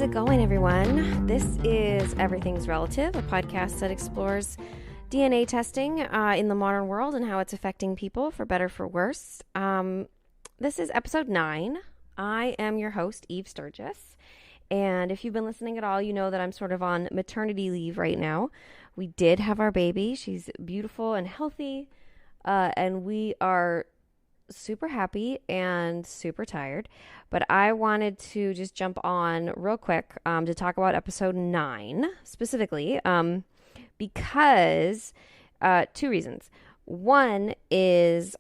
it going, everyone? This is Everything's Relative, a podcast that explores DNA testing in the modern world and how it's affecting people, for better, for worse. This is episode 9. I am your host, Eve Sturgis. And if you've been listening at all, you know that I'm sort of on maternity leave right now. We did have our baby. She's beautiful and healthy. And we are super happy and super tired. But I wanted to just jump on real quick to talk about episode 9 specifically. Because 2 reasons. One is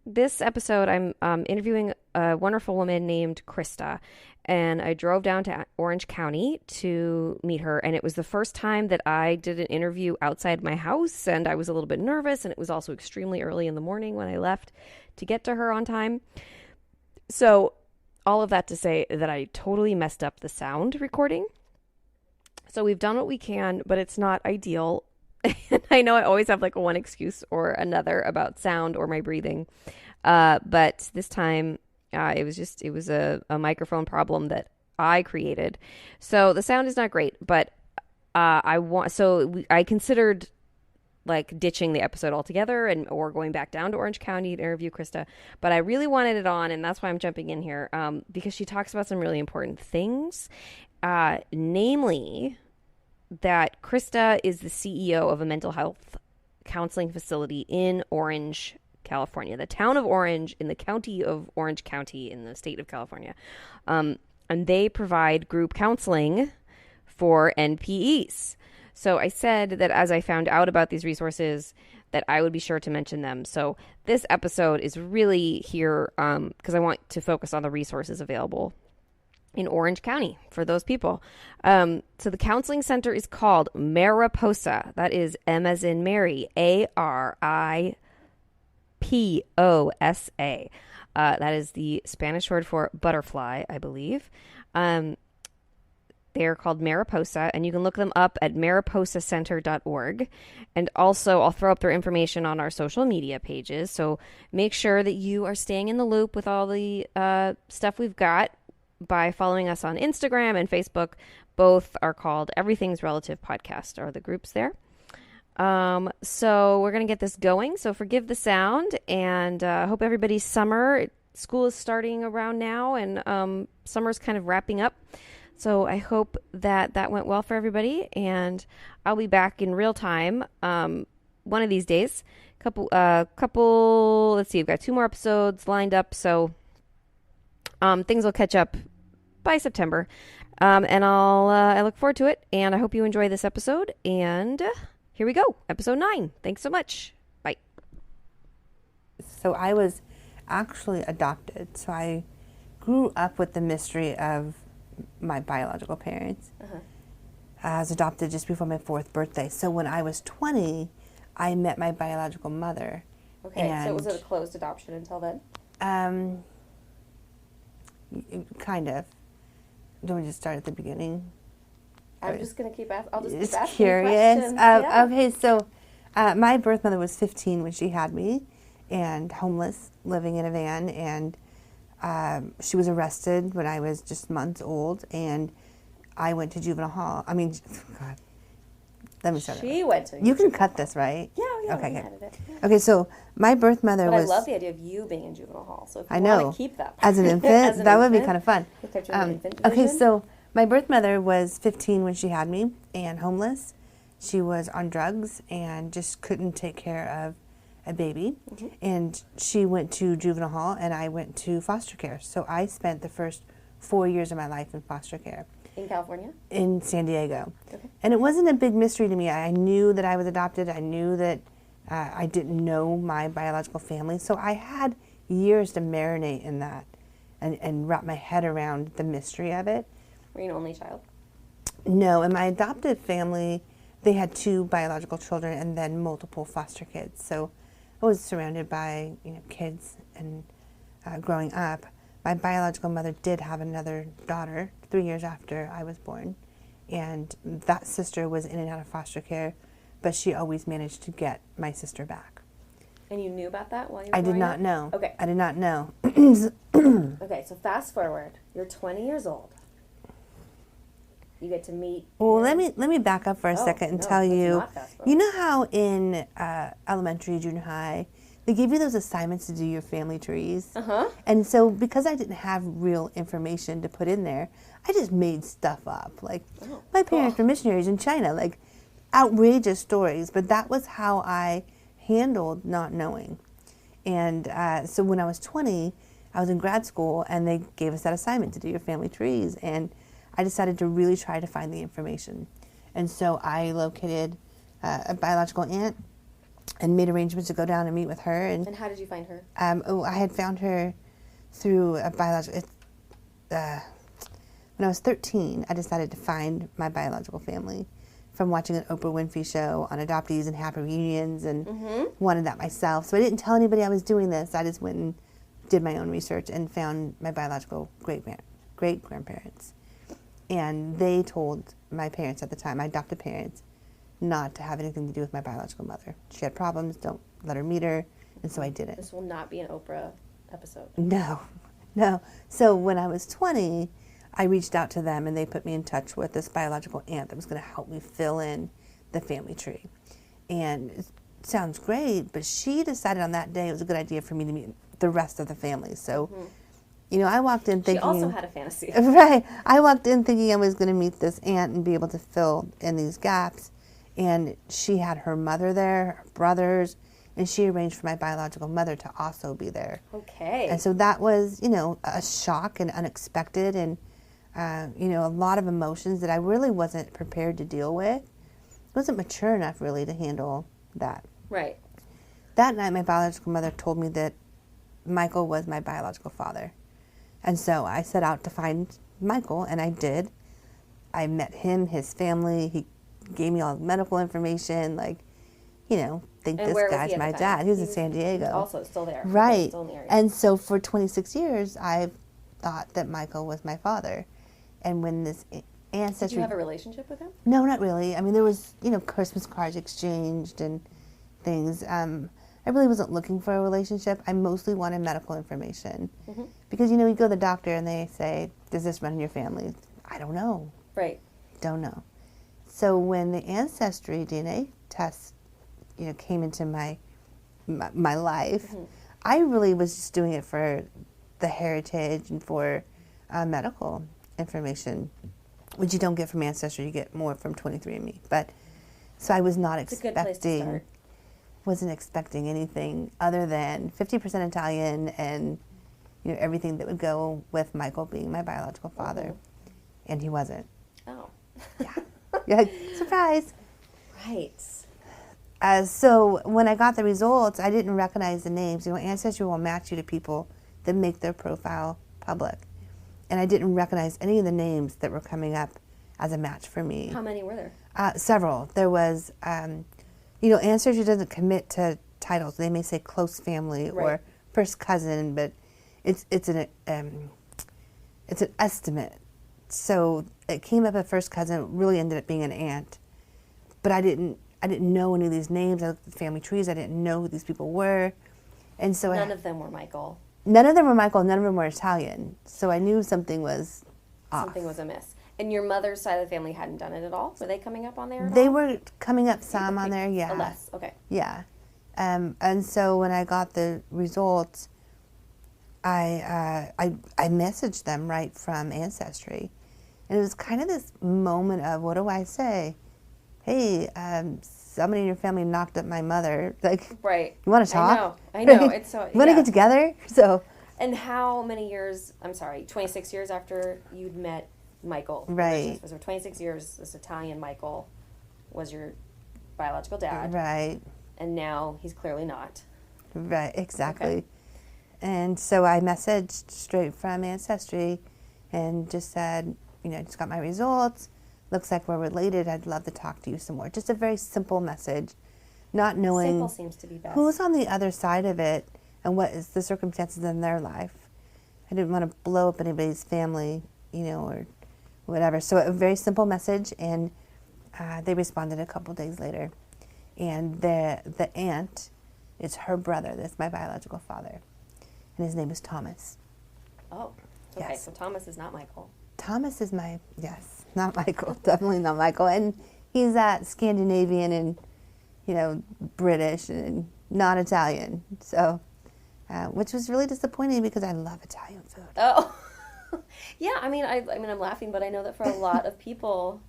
this episode, I'm interviewing a wonderful woman named Krista, and I drove down to Orange County to meet her, and it was the first time that I did an interview outside my house, and I was a little bit nervous, and it was also extremely early in the morning when I left to get to her on time. So all of that to say that I totally messed up the sound recording. So we've done what we can, but it's not ideal. And I know I always have like one excuse or another about sound or my breathing. But this time it was a microphone problem that I created. So the sound is not great, but I considered like ditching the episode altogether or going back down to Orange County to interview Krista. But I really wanted it on, and that's why I'm jumping in here, because she talks about some really important things, namely that Krista is the CEO of a mental health counseling facility in Orange, California, the town of Orange in the county of Orange County in the state of California. And they provide group counseling for NPEs. So I said that as I found out about these resources, that I would be sure to mention them. So this episode is really here because I want to focus on the resources available in Orange County for those people. So the counseling center is called Mariposa. That is M as in Mary, Ariposa. That is the Spanish word for butterfly, I believe. They're called Mariposa, and you can look them up at mariposacenter.org. And also, I'll throw up their information on our social media pages. So make sure that you are staying in the loop with all the stuff we've got by following us on Instagram and Facebook. Both are called Everything's Relative Podcast, are the groups there. So we're going to get this going. So forgive the sound, and hope everybody's summer. School is starting around now, and summer's kind of wrapping up. So I hope that went well for everybody, and I'll be back in real time one of these days. Let's see, we've got 2 more episodes lined up, so things will catch up by September. And I look forward to it, and I hope you enjoy this episode, and here we go, episode 9. Thanks so much. Bye. So I was actually adopted, so I grew up with the mystery of my biological parents. I was adopted just before my 4th birthday. So when I was 20, I met my biological mother. Okay, so was it a closed adoption until then? Kind of. Don't we just start at the beginning? I'm just going to keep asking. I'll just keep Just asking curious. questions. Yeah. Okay, so my birth mother was 15 when she had me, and homeless, living in a van, and she was arrested when I was just months old, and I went to juvenile hall. I mean, God, let me start. She went to. You can cut this, right? Yeah. Okay. We can edit it. Yeah. Okay, so my birth mother but was. I love the idea of you being in juvenile hall. So if you I know. want to keep that As an infant, that would be kind of fun. Okay, so so my birth mother was 15 when she had me, and homeless. She was on drugs and just couldn't take care of a baby. Mm-hmm. And she went to juvenile hall, and I went to foster care. So I spent the first 4 years of my life in foster care. In California? In San Diego. Okay. And it wasn't a big mystery to me. I knew that I was adopted. I knew that I didn't know my biological family. So I had years to marinate in that and wrap my head around the mystery of it. Were you an only child? No, in my adopted family, they had 2 biological children and then multiple foster kids. So I was surrounded by kids, and growing up, my biological mother did have another daughter 3 years after I was born, and that sister was in and out of foster care, but she always managed to get my sister back. And you knew about that while you were I did growing not up? know. Okay. I did not know. Okay, so fast forward. You're 20 years old. You get to meet. Well, let me back up for a second and tell you. You know how in elementary, junior high, they give you those assignments to do your family trees? Uh-huh. And so because I didn't have real information to put in there, I just made stuff up. Like, my parents were missionaries in China, like outrageous stories. But that was how I handled not knowing. And so when I was 20, I was in grad school, and they gave us that assignment to do your family trees. And I decided to really try to find the information. And so I located a biological aunt and made arrangements to go down and meet with her. And how did you find her? I had found her through a biological... when I was 13, I decided to find my biological family from watching an Oprah Winfrey show on adoptees and happy reunions, and wanted that myself. So I didn't tell anybody I was doing this. I just went and did my own research and found my biological great-grandparents. And they told my parents at the time, my adopted parents, not to have anything to do with my biological mother. She had problems, don't let her meet her, and so I didn't. This will not be an Oprah episode. No. So when I was 20, I reached out to them, and they put me in touch with this biological aunt that was going to help me fill in the family tree. And it sounds great, but she decided on that day it was a good idea for me to meet the rest of the family. So... You know, I walked in thinking... She also had a fantasy. Right. I walked in thinking I was going to meet this aunt and be able to fill in these gaps. And she had her mother there, her brothers, and she arranged for my biological mother to also be there. Okay. And so that was, you know, a shock and unexpected, and, you know, a lot of emotions that I really wasn't prepared to deal with. I wasn't mature enough, really, to handle that. Right. That night, my biological mother told me that Michael was my biological father. And so I set out to find Michael, and I did. I met him, his family. He gave me all the medical information, like, you know, think And this where was guy's he at my the dad. time? He was in San Diego. Also still there. Right. Still in the area. And so for 26 years, I thought that Michael was my father. And when this ancestry... Did you have a relationship with him? No, not really. I mean, there was, you know, Christmas cards exchanged and things. I really wasn't looking for a relationship. I mostly wanted medical information. Because, you know, you go to the doctor and they say, does this run in your family? I don't know. Right. Don't know. So when the Ancestry DNA test, you know, came into my life, I really was just doing it for the heritage and for medical information, which you don't get from Ancestry. You get more from 23andMe. But so I was not expecting... It's a good place to start. Wasn't expecting anything other than 50% Italian and, you know, everything that would go with Michael being my biological father. And he wasn't. Oh. Yeah, surprise. Right. So when I got the results, I didn't recognize the names. You know, Ancestry will match you to people that make their profile public. And I didn't recognize any of the names that were coming up as a match for me. How many were there? Several. There was... you know, Ancestry doesn't commit to titles. They may say close family or first cousin, but it's an estimate. So it came up as first cousin. It really ended up being an aunt, but I didn't know any of these names. I looked at the family trees. I didn't know who these people were, and so None of them were Michael. None of them were Michael. None of them were Italian. So I knew something was off. Something was amiss. And your mother's side of the family hadn't done it at all? Were they coming up on there at They all? were coming up some on there, yeah. Less, okay. Yeah. And so when I got the results, I messaged them right from Ancestry. And it was kind of this moment of, what do I say? Hey, somebody in your family knocked up my mother. Like, right. You want to talk? I know. It's so... You want to get together? So. And how many years, 26 years after you'd met Michael. Right. So 26 years, this Italian Michael was your biological dad. Right. And now he's clearly not. Right, exactly. Okay. And so I messaged straight from Ancestry and just said, you know, I just got my results. Looks like we're related. I'd love to talk to you some more. Just a very simple message, not knowing simple seems to be best. Who's on the other side of it and what is the circumstances in their life. I didn't want to blow up anybody's family, you know, or whatever. So a very simple message, and they responded a couple days later. And the aunt is her brother. That's my biological father. And his name is Thomas. Oh, okay. Yes. So Thomas is not Michael. Thomas is my, yes. not Michael. Definitely not Michael. And he's Scandinavian and, British and not Italian. So, which was really disappointing because I love Italian food. Oh, yeah. I mean, I'm laughing, but I know that for a lot of people,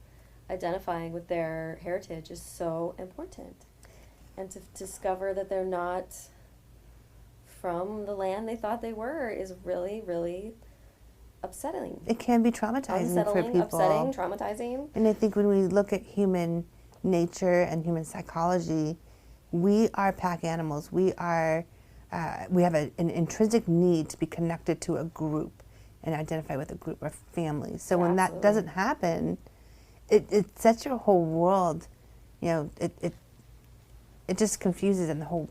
identifying with their heritage is so important, and to discover that they're not from the land they thought they were is really, really upsetting. It can be traumatizing for people. Upsetting, traumatizing. And I think when we look at human nature and human psychology, we are pack animals. We have an intrinsic need to be connected to a group and identify with a group or family. So when that doesn't happen, it sets your whole world, it just confuses and the whole,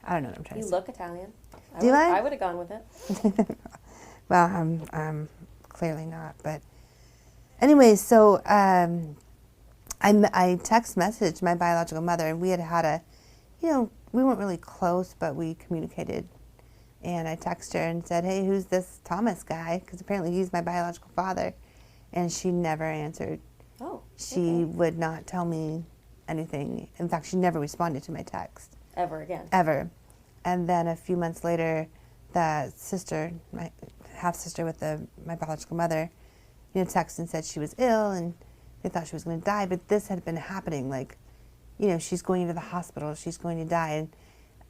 I don't know what I'm trying to say. You look Italian. Do I? I would have gone with it. Well, I'm clearly not. But anyway, so I text messaged my biological mother, and we had we weren't really close, but we communicated. And I texted her and said, hey, who's this Thomas guy? Because apparently he's my biological father. And she never answered. Oh, She would not tell me anything. In fact, she never responded to my text. Ever again. Ever. And then a few months later, the sister, my half-sister with my biological mother, texted and said she was ill and they thought she was going to die. But this had been happening, she's going into the hospital, she's going to die. And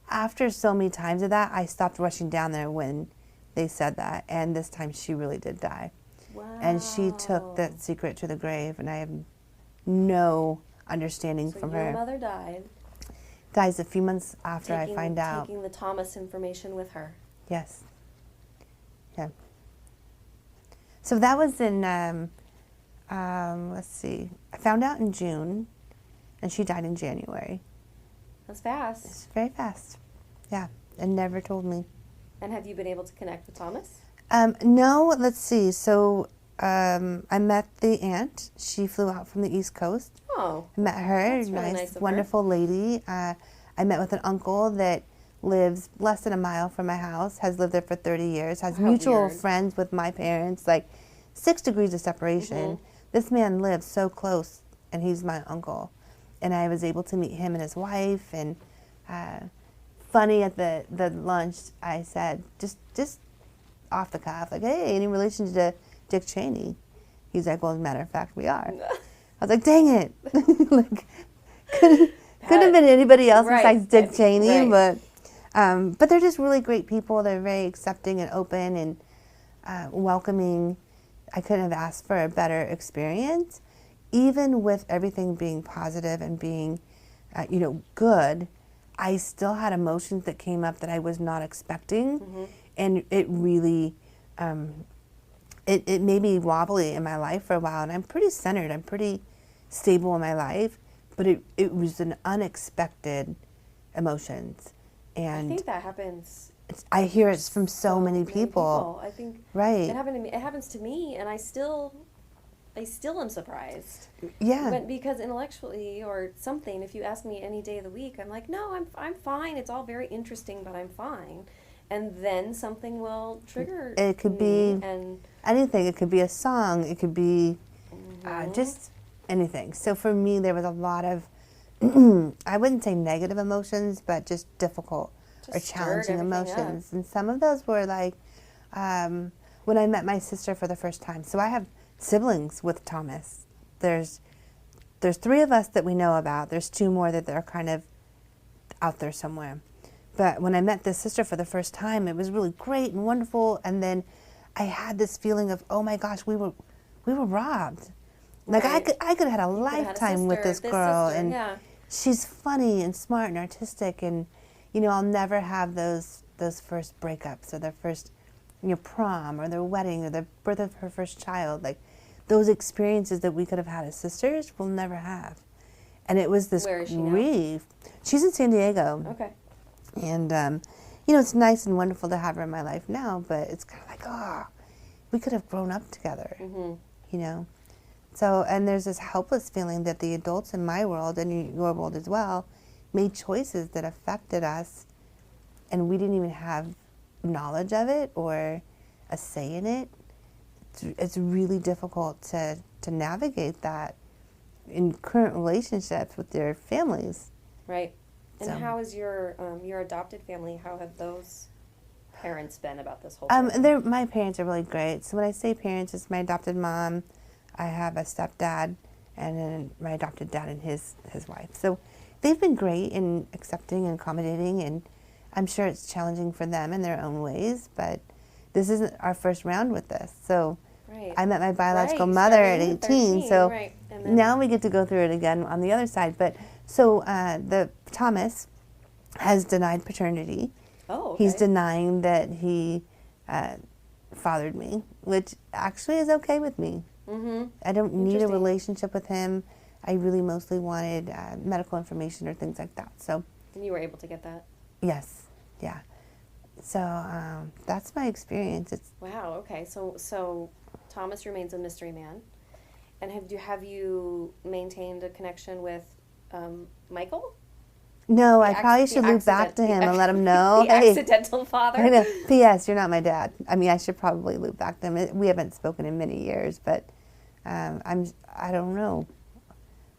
after so many times of that, I stopped rushing down there when they said that. And this time she really did die. Wow. And she took that secret to the grave, and I have no understanding from her. Your mother died. Dies a few months after I find out. Taking the Thomas information with her. Yes. Yeah. So that was in, let's see, I found out in June, and she died in January. That's fast. It's very fast. Yeah, and never told me. And have you been able to connect with Thomas? No, let's see. So I met the aunt. She flew out from the East Coast. Oh. I met her. That's really nice of her. Wonderful lady. I met with an uncle that lives less than a mile from my house, has lived there for 30 years, has mutual friends with my parents, 6 degrees of separation. Mm-hmm. This man lives so close, and he's my uncle. And I was able to meet him and his wife. And funny, at the lunch, I said, just off the cuff, hey, any relation to Dick Cheney? He's like, well, as a matter of fact, we are. I was like, dang it. Could have been anybody else besides Dick Cheney, but they're just really great people. They're very accepting and open and welcoming. I couldn't have asked for a better experience. Even with everything being positive and being, good, I still had emotions that came up that I was not expecting. Mm-hmm. And it really, it made me wobbly in my life for a while. And I'm pretty centered. I'm pretty stable in my life. But it was an unexpected emotions. And I think that happens. I hear it from so many people. I think right. It happened to me. It happens to me, and I still am surprised. Yeah. Because intellectually or something, if you ask me any day of the week, I'm like, no, I'm fine. It's all very interesting, but I'm fine. And then something will trigger. It could be anything. It could be a song. It could be just anything. So for me, there was a lot of, I wouldn't say negative emotions, but just difficult or challenging emotions. Up. And some of those were when I met my sister for the first time. So I have siblings with Thomas. There's 3 of us that we know about. There's 2 more that are kind of out there somewhere. But when I met this sister for the first time, it was really great and wonderful. And then I had this feeling of, oh my gosh, we were robbed. Like I could have had a lifetime with this girl, and she's funny and smart and artistic, and I'll never have those first breakups or their first prom or their wedding or the birth of her first child. Like those experiences that we could have had as sisters, we'll never have. And it was this Where is she grief. Now? She's in San Diego. Okay. And it's nice and wonderful to have her in my life now, but it's kind of like, we could have grown up together. Mm-hmm. So, and there's this helpless feeling that the adults in my world and your world as well made choices that affected us, and we didn't even have knowledge of it or a say in it. it's really difficult to navigate that in current relationships with their families. Right. And So. how is your adopted family? How have those parents been about this whole thing? My parents are really great. So when I say parents, it's my adopted mom. I have a stepdad, and then my adopted dad and his wife. So they've been great in accepting and accommodating, and I'm sure it's challenging for them in their own ways, but this isn't our first round with this. So Right. I met my biological Right, mother at starting at 18, 13, so right. And then, now we get to go through it again on the other side. But so the Thomas has denied paternity. oh, okay. He's denying that he fathered me, which actually is okay with me. Mm-hmm. I don't need a Interesting. relationship with him. I really mostly wanted medical information or things like that. So And you were able to get that? yes, yeah. So that's my experience. It's Wow, okay. So Thomas remains a mystery man. And have you maintained a connection with Michael? no, I The probably acc- should the loop back to accident- him the and let him know. The Hey, accidental father? I know. P.S. You're not my dad. I mean, I should probably loop back to him. We haven't spoken in many years, but I don't know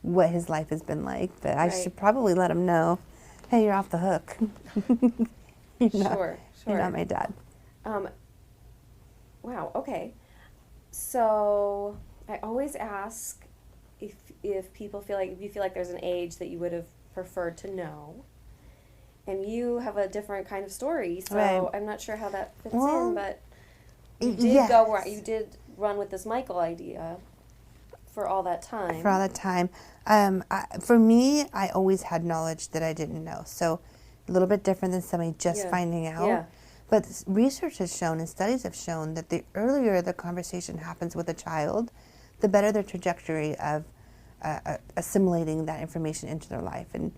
what his life has been like. But I Right. should probably let him know. Hey, you're off the hook. Sure. You're not my dad. Wow, okay. So I always ask if people feel like, if you feel like there's an age that you would have preferred to know. And you have a different kind of story, so Right. I'm not sure how that fits Well, in, but you did yes. you did run with this Michael idea for all that time. For all the time. For me, I always had knowledge that I didn't know. So a little bit different than somebody just Yeah. finding out. Yeah. But research has shown and studies have shown that the earlier the conversation happens with a child, the better their trajectory of assimilating that information into their life and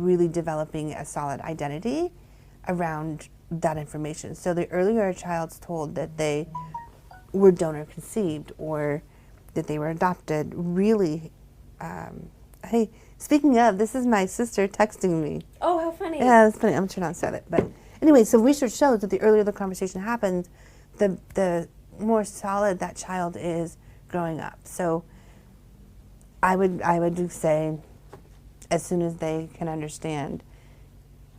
really developing a solid identity around that information. So the earlier a child's told that they were donor conceived or that they were adopted, really, hey, speaking of, this is my sister texting me. Oh, how funny. Yeah, that's funny. I'm trying not to say that. But anyway, so research shows that the earlier the conversation happens, the more solid that child is growing up. So I would say as soon as they can understand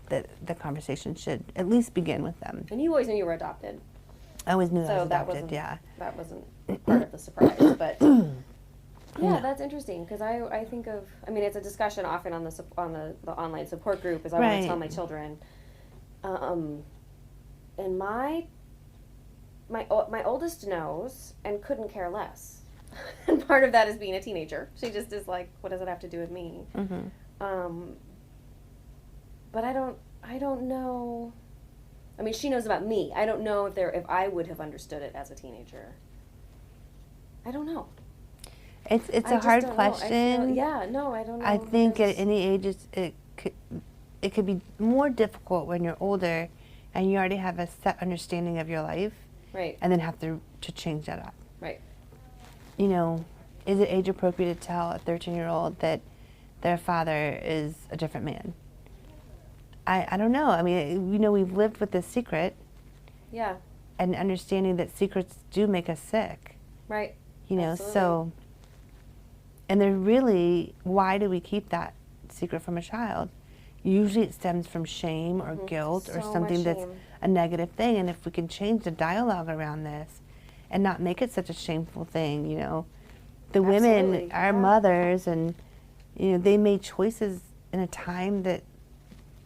that the conversation should at least begin with them. And you always knew you were adopted. I always knew I So was that adopted, that wasn't part of the surprise, but yeah, that's interesting because I think of, I mean, it's a discussion often on the online support group as I want Right. to tell my children, and my oldest knows and couldn't care less, and part of that is being a teenager. She just is like, what does it have to do with me? Mm-hmm. But I don't know. I mean, she knows about me. I don't know if I would have understood it as a teenager. I don't know. It's I a just hard don't know. I question. feel, I don't know. I think because- at any age it could be more difficult when you're older and you already have a set understanding of your life, right, and then have to change that up. right. You know, is it age appropriate to tell a 13-year-old that their father is a different man? I don't know. I mean, you know, we've lived with this secret. Yeah. And understanding that secrets do make us sick. Right. You know, Absolutely. so, and they're really, why do we keep that secret from a child? Usually it stems from shame or guilt or So something much that's shame. a negative thing. And if we can change the dialogue around this and not make it such a shameful thing, you know, the women, Absolutely, our yeah. mothers, and, you know, they made choices in a time that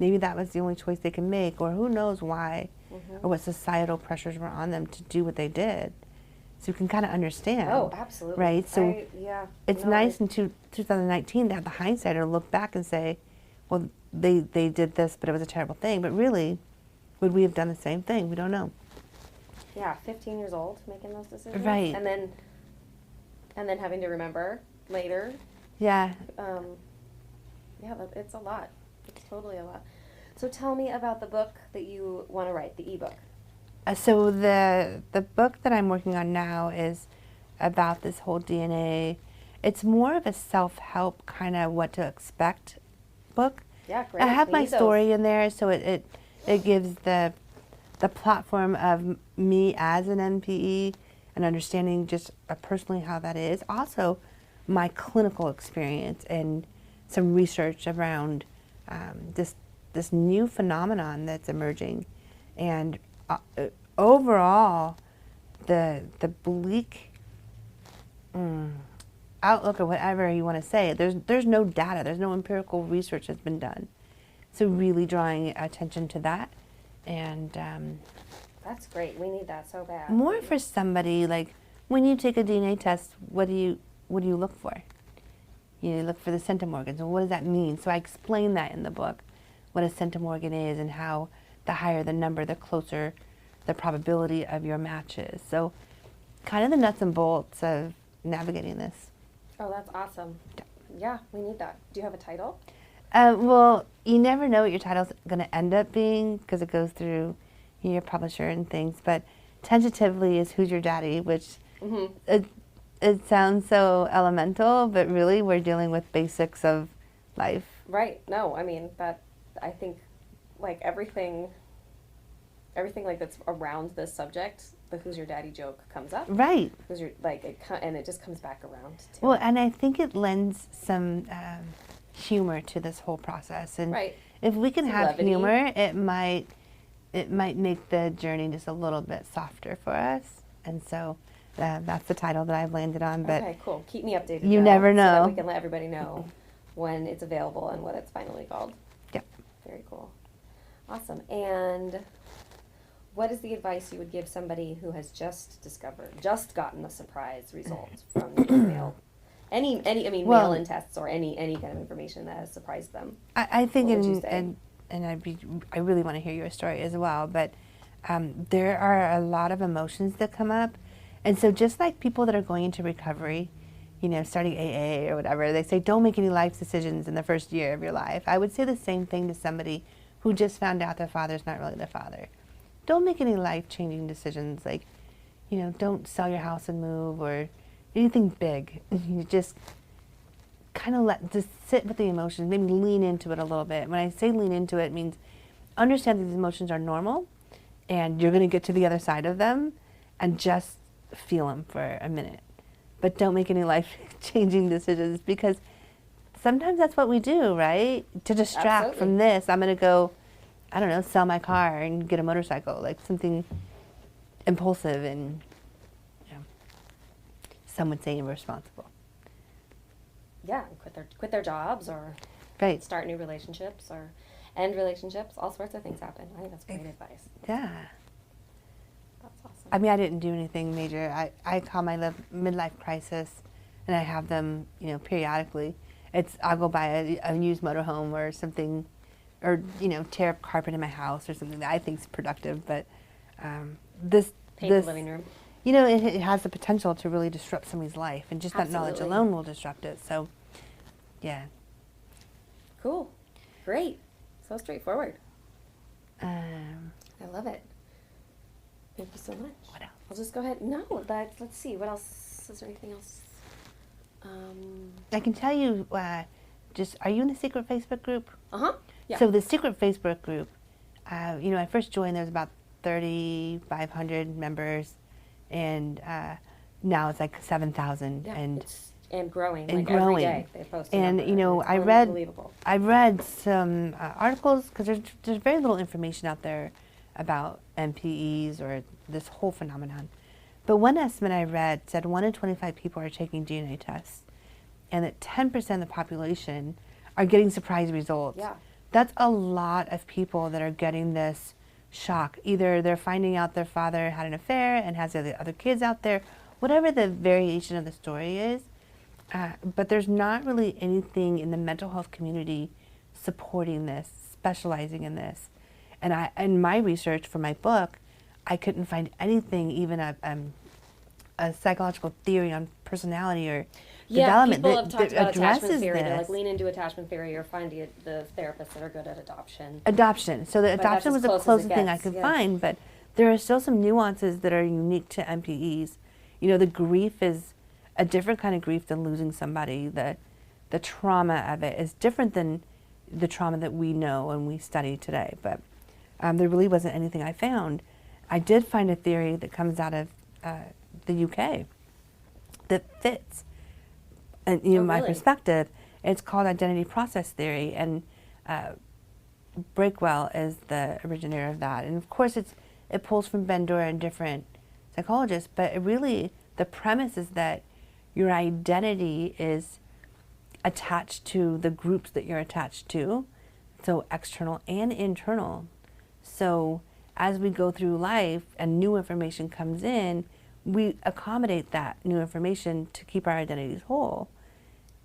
maybe that was the only choice they could make, or who knows why, or what societal pressures were on them to do what they did. So you can kind of understand. Oh, absolutely. Right? So yeah. it's No, nice in 2019 to have the hindsight or look back and say, well, they did this, but it was a terrible thing. But really, would we have done the same thing? We don't know. Yeah, 15 years old making those decisions. Right. And then having to remember later. Yeah. Yeah, it's a lot. It's totally a lot. So tell me about the book that you want to write, the ebook. So the book that I'm working on now is about this whole DNA. It's more of a self-help kind of what to expect book. Yeah, great. I have We my need those. story in there, so it gives the platform of me as an NPE and understanding just personally how that is. Also, my clinical experience and some research around this new phenomenon that's emerging, and overall, the bleak outlook or whatever you want to say. There's no data. There's no empirical research that's been done. So really drawing attention to that, and That's great. We need that so bad. more for somebody like when you take a DNA test, what do you look for? You look for the centimorgans. And what does that mean? So I explain that in the book, what a centimorgan is and how the higher the number, the closer the probability of your match is. So kind of the nuts and bolts of navigating this. Oh, that's awesome. Yeah, we need that. Do you have a title? Well, you never know what your title's going to end up being because it goes through your publisher and things. But tentatively is Who's Your Daddy, which it sounds so elemental, but really we're dealing with basics of life. Right. No, I mean, I think like everything like that's around this subject, the Who's Your Daddy joke comes up. Right. Who's your, like, and it just comes back around too. Well, and I think it lends some humor to this whole process. And right. if we can Some have levity. humor, it might make the journey just a little bit softer for us. And so that's the title that I've landed on. But okay, cool. Keep me updated. You though, never so know. that we can let everybody know when it's available and what it's finally called. Yep. Very cool. Awesome. And what is the advice you would give somebody who has just gotten a surprise result from the mail? Mail-in tests or any kind of information that has surprised them. I think, What would you say? and I really want to hear your story as well, but there are a lot of emotions that come up. And so just like people that are going into recovery, starting AA or whatever, they say don't make any life decisions in the first year of your life. I would say the same thing to somebody who just found out their father's not really their father. Don't make any life-changing decisions like, don't sell your house and move or anything big. You just kind of just sit with the emotions, maybe lean into it a little bit. When I say lean into it, it means understand that these emotions are normal and you're going to get to the other side of them and just feel them for a minute. But don't make any life-changing decisions because sometimes that's what we do, right? To distract Absolutely. from this, I'm going to go, I don't know, sell my car and get a motorcycle, like something impulsive and, some would say irresponsible. Yeah, quit their jobs or Right. start new relationships or end relationships. All sorts of things happen. I think that's great advice. Yeah. That's awesome. I mean, I didn't do anything major. I call my midlife crisis, and I have them, periodically. I'll go buy a used motorhome or something, or tear up carpet in my house or something that I think is productive. But Paint the living room. it has the potential to really disrupt somebody's life, and just that knowledge Absolutely. alone will disrupt it. So, yeah. Cool. Great. So straightforward. I I love it. Thank you so much. What else? I'll just go ahead. No, let's see. What else? Is there anything else? I can tell you, are you in the secret Facebook group? Uh-huh. Yeah. So the secret Facebook group, I first joined, there was about 3,500 members, and now it's like 7,000. yeah, And and growing. and like growing. Every day they post. And, it's I read unbelievable. some articles, because there's very little information out there about MPEs or this whole phenomenon. But one estimate I read said 1 in 25 people are taking DNA tests, and that 10% of the population are getting surprise results. Yeah. That's a lot of people that are getting this shock. Either they're finding out their father had an affair and has the other kids out there, whatever the variation of the story is. But there's not really anything in the mental health community supporting this, specializing in this. And in my research for my book, I couldn't find anything, even a psychological theory on personality or development people have talked that about addresses attachment theory. They this. like lean into attachment theory or find the therapists that are good at adoption. Adoption. So the But that's adoption as was the close as it closest thing I gets, could yeah. find, but there are still some nuances that are unique to MPEs. The grief is a different kind of grief than losing somebody. The trauma of it is different than the trauma that we know and we study today. But there really wasn't anything I found. I did find a theory that comes out of the UK that fits, and my really? perspective. It's called identity process theory, and Breakwell is the originator of that. And of course, it pulls from Bandura and different psychologists, but the premise is that your identity is attached to the groups that you're attached to, so external and internal. So as we go through life and new information comes in, we accommodate that new information to keep our identities whole.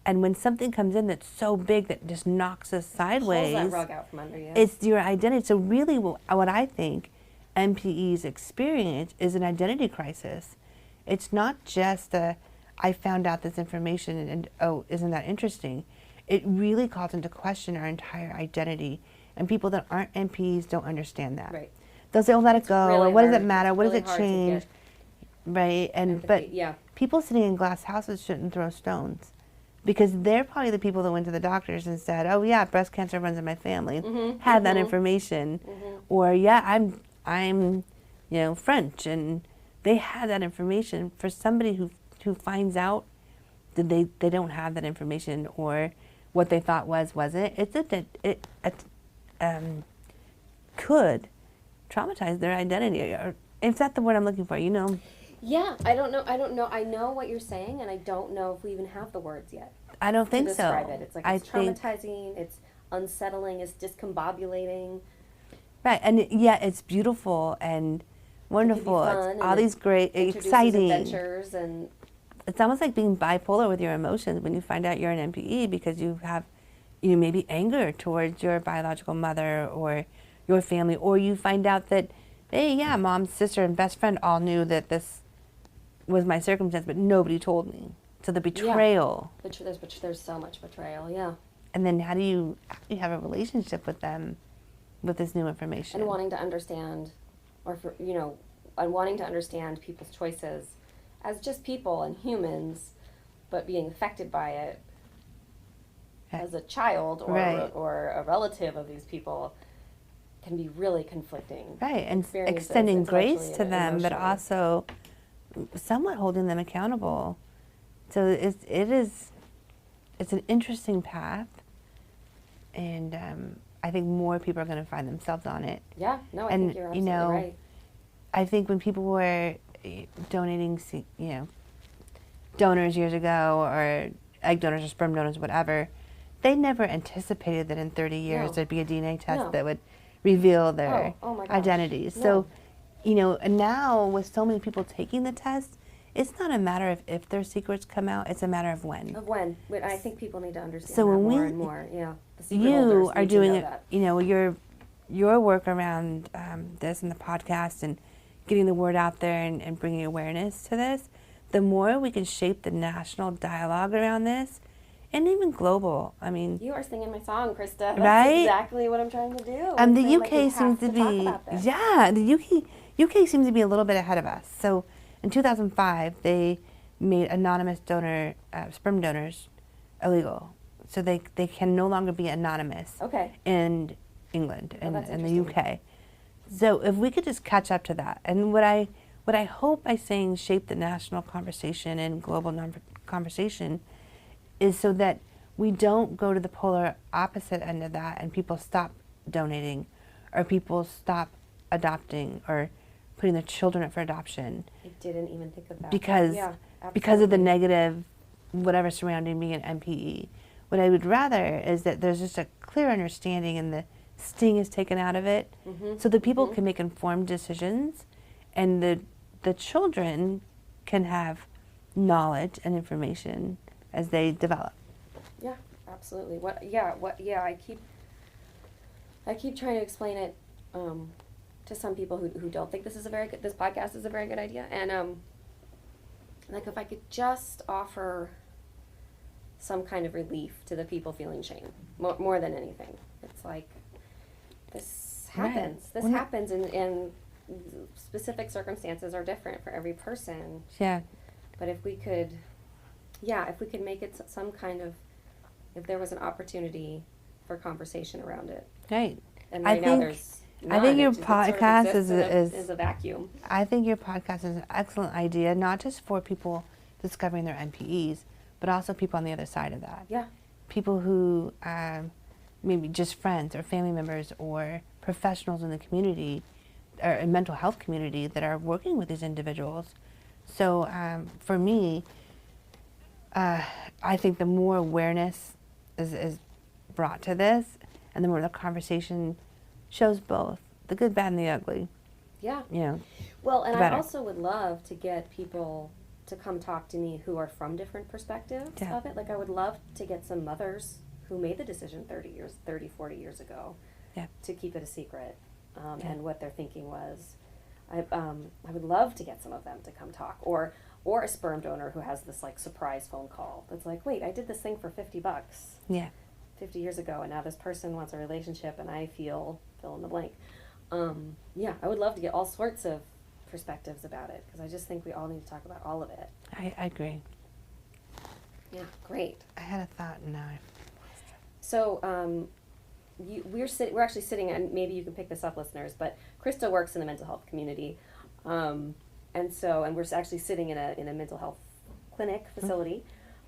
And when something comes in that's so big that just knocks us sideways, pulls that rug out from under you. It's your identity. So really what I think NPEs experience is an identity crisis. It's not just I found out this information and oh, isn't that interesting? It really calls into question our entire identity. And people that aren't NPEs don't understand that. Right. They'll say, oh, let it go, really or what does hard. it matter? It's What really does it hard to change? get Right. And empathy. but Yeah. people sitting in glass houses shouldn't throw stones, because they're probably the people that went to the doctors and said, oh yeah, breast cancer runs in my family, had that information, or yeah, I'm French, and they had that information. For somebody who finds out that they don't have that information, or what they thought wasn't, it could traumatize their identity. Or is that the word I'm looking for? Yeah, I don't know. I know what you're saying, and I don't know if we even have the words yet. I don't think to so. describe it. It's like it's traumatizing, it's unsettling, it's discombobulating. Right, and it's beautiful and wonderful. It's all these great, exciting adventures, and it's almost like being bipolar with your emotions when you find out you're an NPE, because you have, maybe anger towards your biological mother or your family, or you find out that, hey, yeah, mom, sister, and best friend all knew that this was my circumstance, but nobody told me. So the betrayal. Yeah. There's so much betrayal, yeah. And then how do you have a relationship with them with this new information? And wanting to understand, and wanting to understand people's choices as just people and humans, but being affected by it as a child or a relative of these people can be really conflicting. Right, and extending grace to them, but also somewhat holding them accountable. So it's an interesting path, and I think more people are going to find themselves on it. Yeah, no, I think you're absolutely right. I think when people were donating, donors years ago, or egg donors or sperm donors, whatever, they never anticipated that in 30 years there'd be a DNA test that would reveal their identities. So, and now with so many people taking the test, it's not a matter of if their secrets come out, it's a matter of when. I think people need to understand so that when more and more. Yeah, you are doing your work around this and the podcast and getting the word out there and bringing awareness to this, the more we can shape the national dialogue around this, and even global. I mean, you are singing my song, Krista. That's right? Exactly what I'm trying to do. And the UK seems to be, the UK seems to be a little bit ahead of us. So in 2005, they made anonymous sperm donors illegal. So they can no longer be anonymous in England and in the UK. So if we could just catch up to that, and what I hope by saying shape the national conversation and global conversation is so that we don't go to the polar opposite end of that and people stop donating, or people stop adopting or putting their children up for adoption. I didn't even think of that. Because of the negative whatever surrounding being an NPE. What I would rather is that there's just a clear understanding and the sting is taken out of it, so that people can make informed decisions, and the children can have knowledge and information as they develop. Yeah, absolutely. I keep trying to explain it to some people who don't think this podcast is a very good idea, and like if I could just offer some kind of relief to the people feeling shame more than anything. It's like this happens. Right. This happens, and specific circumstances are different for every person. Yeah. But if we could make it some kind of, if there was an opportunity for conversation around it. Right. And right now there's I think your It sort of podcast is a vacuum. I think your podcast is an excellent idea, not just for people discovering their NPEs, but also people on the other side of that. Yeah. People who maybe just friends or family members or professionals in the community or in mental health community that are working with these individuals. So for me, I think the more awareness is brought to this, and the more the conversation shows both the good, bad, and the ugly. Yeah. You know, Well, and the I better. also would love to get people to come talk to me who are from different perspectives Yeah. of it. Like, I would love to get some mothers who made the decision 30, 40 years ago Yeah. to keep it a secret, Yeah. and what their thinking was. I would love to get some of them to come talk, or a sperm donor who has this like surprise phone call that's like, wait, I did this thing for $50 Yeah. 50 years ago, and now this person wants a relationship, and I feel fill in the blank. Yeah, I would love to get all sorts of perspectives about it, because I just think we all need to talk about all of it. I agree. Yeah, great. I had a thought and now I So we're actually sitting, and maybe you can pick this up, listeners, but Krista works in the mental health community, and we're actually sitting in a mental health clinic facility,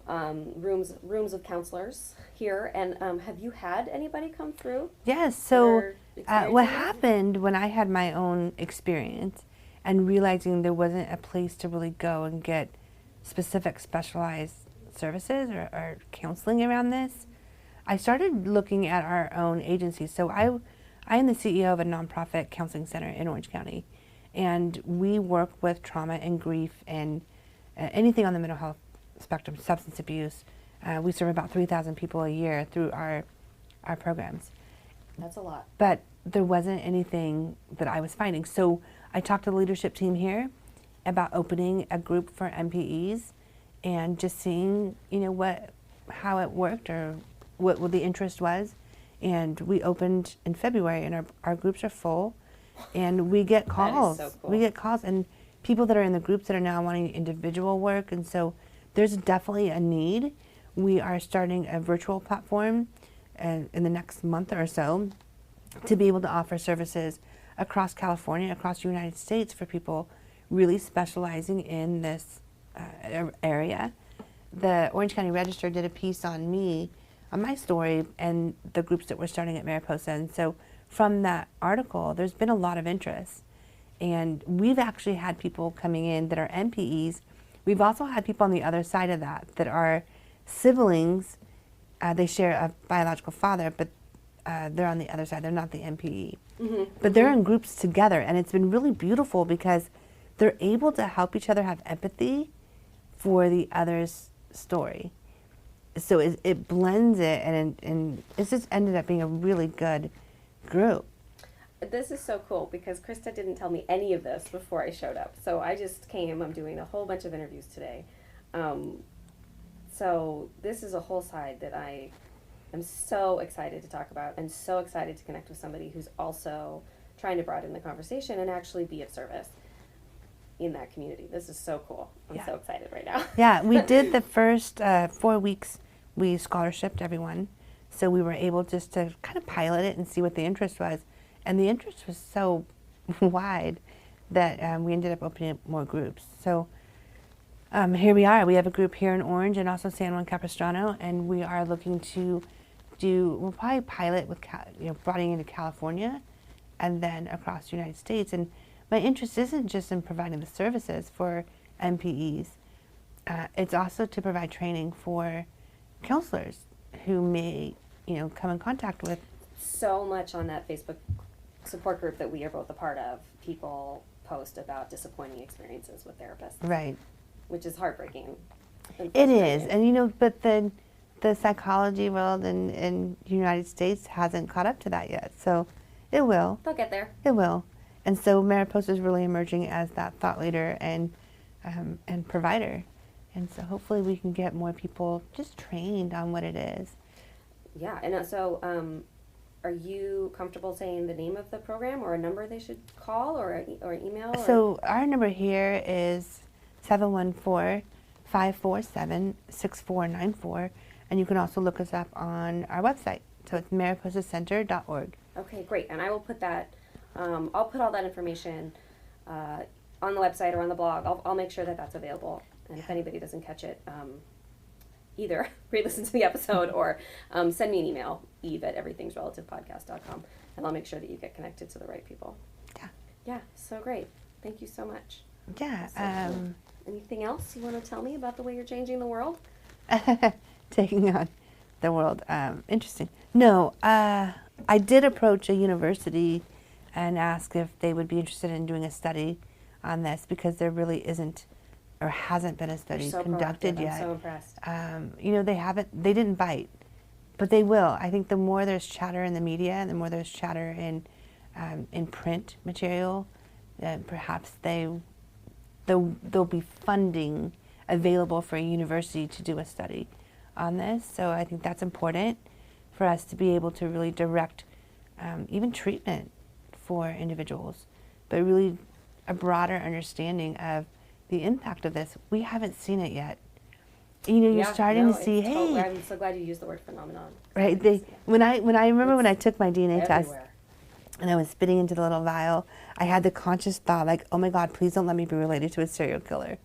rooms of counselors here. And have you had anybody come through? Yes. So Or experiencing what it? happened when I had my own experience and realizing there wasn't a place to really go and get specific specialized services or counseling around this, I started looking at our own agency. So I am the CEO of a nonprofit counseling center in Orange County, and we work with trauma and grief and anything on the mental health spectrum, substance abuse. We serve about 3,000 people a year through our programs. That's a lot. But there wasn't anything that I was finding. So I talked to the leadership team here about opening a group for MPEs and just seeing, how it worked or what the interest was. And we opened in February, and our groups are full, and we get calls. That is so cool. We get calls, and people that are in the groups that are now wanting individual work, and so there's definitely a need. We are starting a virtual platform in the next month or so to be able to offer services across California, across the United States, for people really specializing in this area. The Orange County Register did a piece on me, on my story, and the groups that we're starting at Mariposa. And so from that article, there's been a lot of interest. And we've actually had people coming in that are NPEs. We've also had people on the other side of that are siblings. They share a biological father, but they're on the other side. They're not the NPE. Mm-hmm. But they're in groups together, and it's been really beautiful because they're able to help each other have empathy for the other's story. So it blends it, and it's just ended up being a really good group. This is so cool because Krista didn't tell me any of this before I showed up. So I just came. I'm doing a whole bunch of interviews today. So this is a whole side that I am so excited to talk about, and so excited to connect with somebody who's also trying to broaden the conversation and actually be of service in that community. This is so cool. I'm so excited right now. Yeah, we did the first 4 weeks. We scholarshiped everyone. So we were able just to kind of pilot it and see what the interest was. And the interest was so wide that we ended up opening up more groups. So here we are. We have a group here in Orange and also San Juan Capistrano, and we are looking to we'll probably pilot with, broadening into California and then across the United States. And my interest isn't just in providing the services for MPEs. It's also to provide training for counselors who may, come in contact with. So much on that Facebook support group that we are both a part of, people post about disappointing experiences with therapists. Right. Which is heartbreaking. It is. And, but the psychology world in the United States hasn't caught up to that yet. So it will. They'll get there. It will. And so Mariposa is really emerging as that thought leader and provider. And so hopefully we can get more people just trained on what it is. Yeah. And so are you comfortable saying the name of the program or a number they should call or email? So our number here is 714-547-6494. And you can also look us up on our website. So it's mariposacenter.org. Okay, great. And I will put that I'll put all that information on the website or on the blog. I'll make sure that that's available. And if anybody doesn't catch it, either re-listen to the episode or send me an email, eve@everythingsrelativepodcast.com, and I'll make sure that you get connected to the right people. Yeah. Yeah, so great. Thank you so much. Yeah. So cool. Anything else you want to tell me about the way you're changing the world? Taking on the world. Interesting. No, I did approach a university and ask if they would be interested in doing a study on this, because there really isn't or hasn't been a study conducted yet. I'm so impressed. They didn't bite, but they will. I think the more there's chatter in the media and the more there's chatter in print material, perhaps there'll be funding available for a university to do a study on this. So I think that's important for us to be able to really direct even treatment for individuals, but really a broader understanding of the impact of this. We haven't seen it yet. You're starting to see, hey. I'm so glad you used the word phenomenon. Right. When I remember when I took my DNA test and I was spitting into the little vial, I had the conscious thought, like, oh my God, please don't let me be related to a serial killer.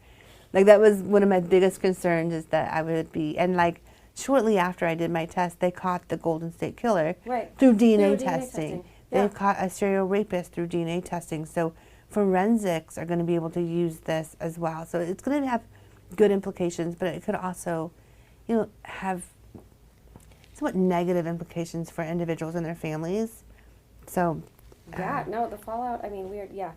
Like, that was one of my biggest concerns, is that I would be, and like shortly after I did my test, they caught the Golden State Killer through DNA testing. They caught a serial rapist through DNA testing. So forensics are going to be able to use this as well. So it's going to have good implications, but it could also, have somewhat negative implications for individuals and their families. So the fallout, I mean,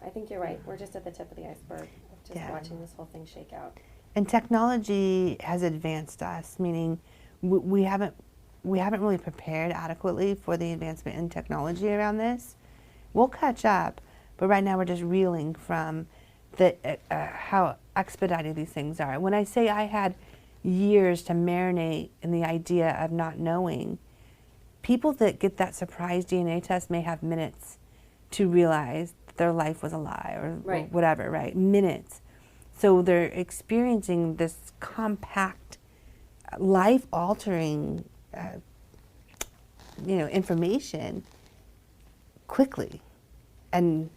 I think you're right. We're just at the tip of the iceberg of just watching this whole thing shake out. And technology has advanced us, meaning we haven't really prepared adequately for the advancement in technology around this. We'll catch up, but right now we're just reeling from how expedited these things are. When I say I had years to marinate in the idea of not knowing, people that get that surprise DNA test may have minutes to realize their life was a lie or whatever, right? Minutes. So they're experiencing this compact, life-altering, information quickly. And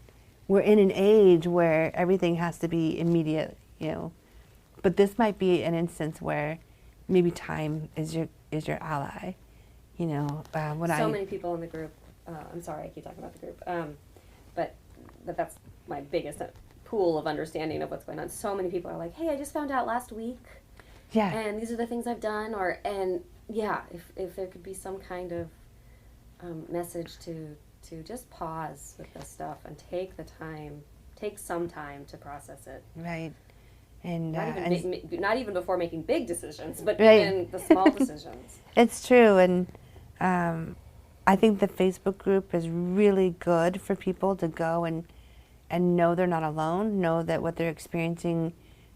we're in an age where everything has to be immediate, But this might be an instance where maybe time is your ally, Many people in the group. I'm sorry, I keep talking about the group. But that's my biggest pool of understanding of what's going on. So many people are like, "Hey, I just found out last week, and these are the things I've done." If there could be some kind of message to just pause with this stuff and take some time to process it. Right. And not even before making big decisions, but even the small decisions. It's true, and I think the Facebook group is really good for people to go and know they're not alone, know that what they're experiencing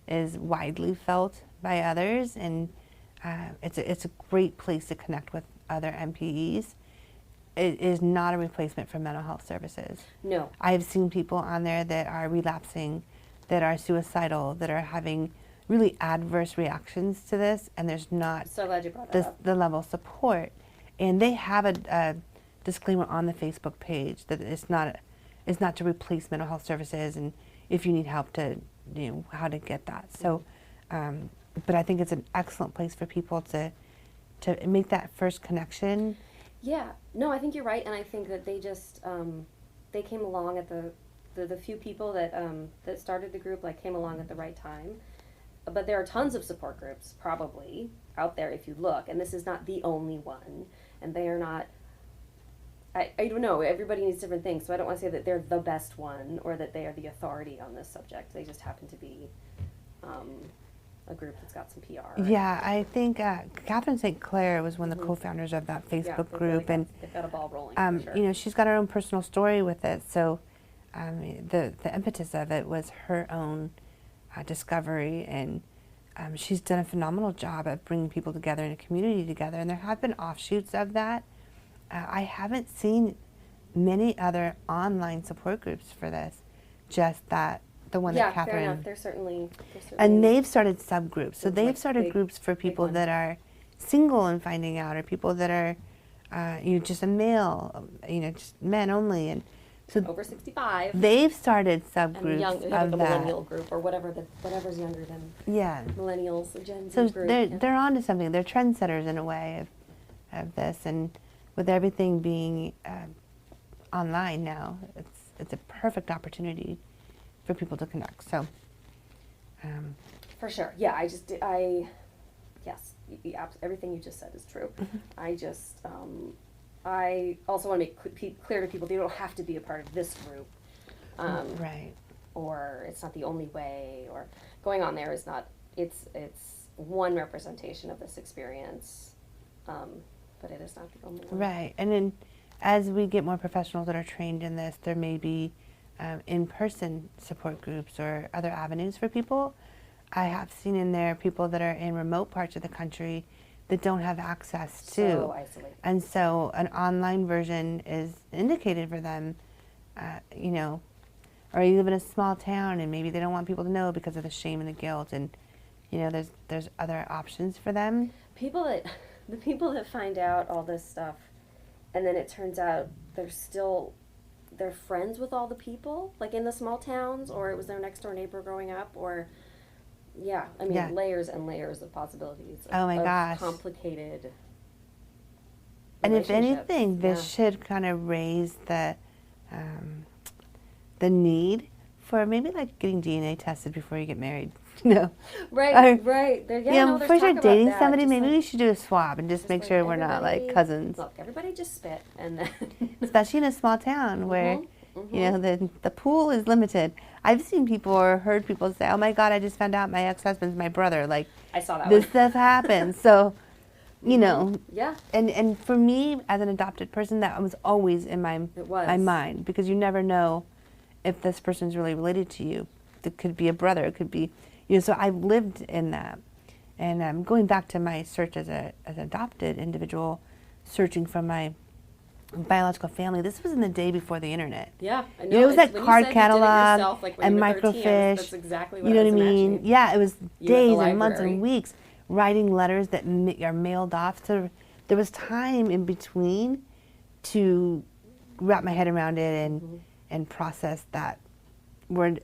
is widely felt by others, and it's a great place to connect with other MPEs. It is not a replacement for mental health services. No. I have seen people on there that are relapsing, that are suicidal, that are having really adverse reactions to this, and there's not so glad you brought that up. The level of support. And they have a disclaimer on the Facebook page that it's not to replace mental health services, and if you need help to, how to get that. So, but I think it's an excellent place for people to make that first connection. Yeah, no, I think you're right, and I think that they just they came along at the few people that started the group came along at the right time. But there are tons of support groups probably out there if you look, and this is not the only one, and they are not. I don't know. Everybody needs different things, so I don't want to say that they're the best one or that they are the authority on this subject. They just happen to be a group that's got some PR. Yeah, I think Catherine St. Clair was one of the co-founders of that Facebook group, and they've got a ball rolling. For sure. She's got her own personal story with it. So the impetus of it was her own discovery, and she's done a phenomenal job at bringing people together and a community together. And there have been offshoots of that. I haven't seen many other online support groups for this. Just that. The one that Catherine. Fair enough. They're certainly. And they've started subgroups. So they've started groups for people that are single and finding out, or people that are, just a male, just men only. And So over 65. They've started And subgroups young, like of a that. millennial group or whatever's younger than millennials, the Gen Z So group. they're onto something. They're trendsetters in a way of this, and with everything being online now, it's a perfect opportunity for people to connect. So, For sure, yeah. Yes, everything you just said is true. I also want to make clear to people they don't have to be a part of this group. right. Or it's not the only way, or going on there is not, it's one representation of this experience, but it is not the only one. Right. And then as we get more professionals that are trained in this, there may be in-person support groups or other avenues for people. I have seen in there people that are in remote parts of the country that don't have access to. So isolated. And so an online version is indicated for them, or you live in a small town and maybe they don't want people to know because of the shame and the guilt, and there's other options for them. The people that find out all this stuff and then it turns out they're friends with all the people, like in the small towns, or it was their next door neighbor growing up, or layers and layers of possibilities Oh my gosh. Complicated. And if anything, this should kind of raise the need for maybe like getting DNA tested before you get married. Right. First you're dating somebody, maybe we should do a swab and just make sure we're not like cousins. Look, everybody just spit, and then especially in a small town where the pool is limited. I've seen people or heard people say, "Oh my God, I just found out my ex-husband's my brother." Like, I saw that. This stuff happens. So, Yeah. And for me as an adopted person, that was always in my mind, because you never know if this person's really related to you. It could be a brother. It could be, so I've lived in that. And going back to my search as an adopted individual, searching for my biological family, this was in the day before the internet. Yeah, I know. It was like card catalog yourself, like and microfiche. That's exactly what you know I was what I mean? imagining. Yeah, it was days and months library. and weeks writing letters that are mailed off. So there was time in between to wrap my head around it and process that. Where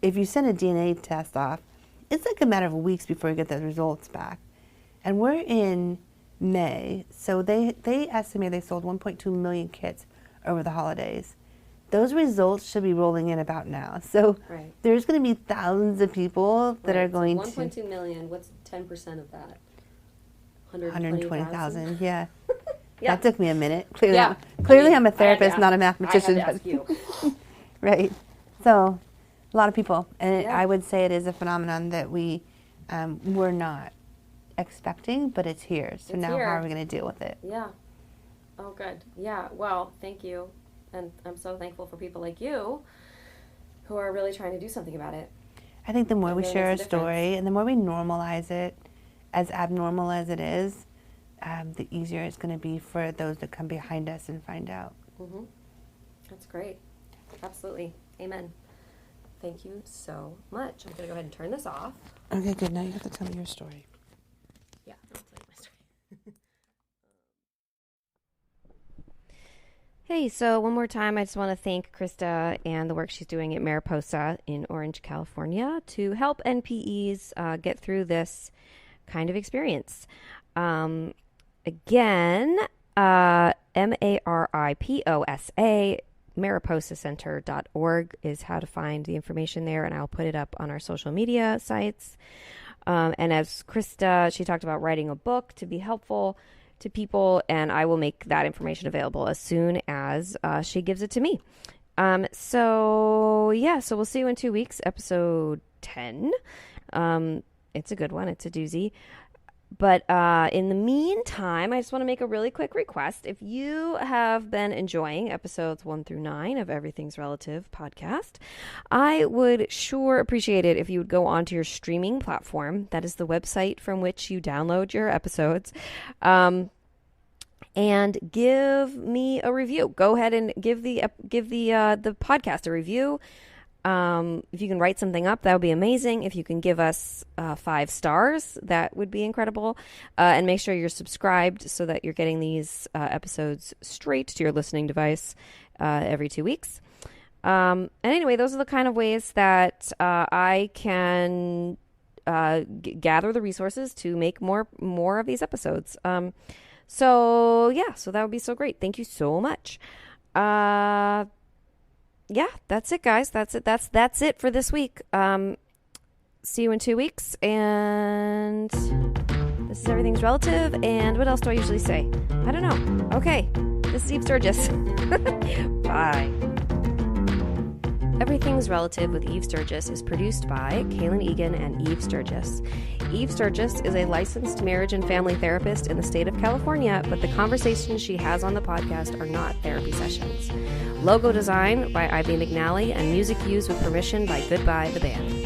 if you send a DNA test off, it's like a matter of weeks before you get the results back. And we're in May, so they estimate they sold 1.2 million kits over the holidays. Those results should be rolling in about now. So there's going to be thousands of people that are going to... 1.2 million, what's 10% of that? 120,000, yeah. Yeah. That took me a minute. Clearly I'm a therapist, not a mathematician. I had to ask you. Right. So a lot of people. And I would say it is a phenomenon that we're not expecting, but it's here. So now how are we going to deal with it? Yeah. Oh, good. Yeah. Well, thank you. And I'm so thankful for people like you who are really trying to do something about it. I think the more we share our story and the more we normalize it, as abnormal as it is, the easier it's going to be for those that come behind us and find out. Mm-hmm. That's great. Absolutely. Amen. Thank you so much. I'm going to go ahead and turn this off. Okay, good. Now you have to tell me your story. Yeah, I'll tell you my story. Hey, so one more time, I just want to thank Krista and the work she's doing at Mariposa in Orange, California to help NPEs get through this kind of experience. Again, MARIPOSA, mariposacenter.org is how to find the information there, and I'll put it up on our social media sites. And as Krista, she talked about writing a book to be helpful to people, and I will make that information available as soon as she gives it to me. So we'll see you in 2 weeks, episode 10. It's a good one. It's a doozy. But in the meantime, I just want to make a really quick request. If you have been enjoying episodes 1 through 9 of Everything's Relative podcast, I would sure appreciate it if you would go onto your streaming platform. That is the website from which you download your episodes. And give me a review. Go ahead and give the podcast a review. If you can write something up, that would be amazing. If you can give us 5 stars, that would be incredible. And make sure you're subscribed so that you're getting these episodes straight to your listening device every 2 weeks. And anyway, those are the kind of ways that I can gather the resources to make more of these episodes. So yeah, so that would be so great. Thank you so much. Yeah, that's it, guys. That's it. That's it for this week. See you in 2 weeks. And this is Everything's Relative. And what else do I usually say? I don't know. Okay, this is Eve Sturgis. Bye. Everything's Relative with Eve Sturgis is produced by Kaylin Egan and Eve Sturgis. Eve Sturgis is a licensed marriage and family therapist in the state of California, but the conversations she has on the podcast are not therapy sessions. Logo design by Ivy McNally and music used with permission by Goodbye the Band.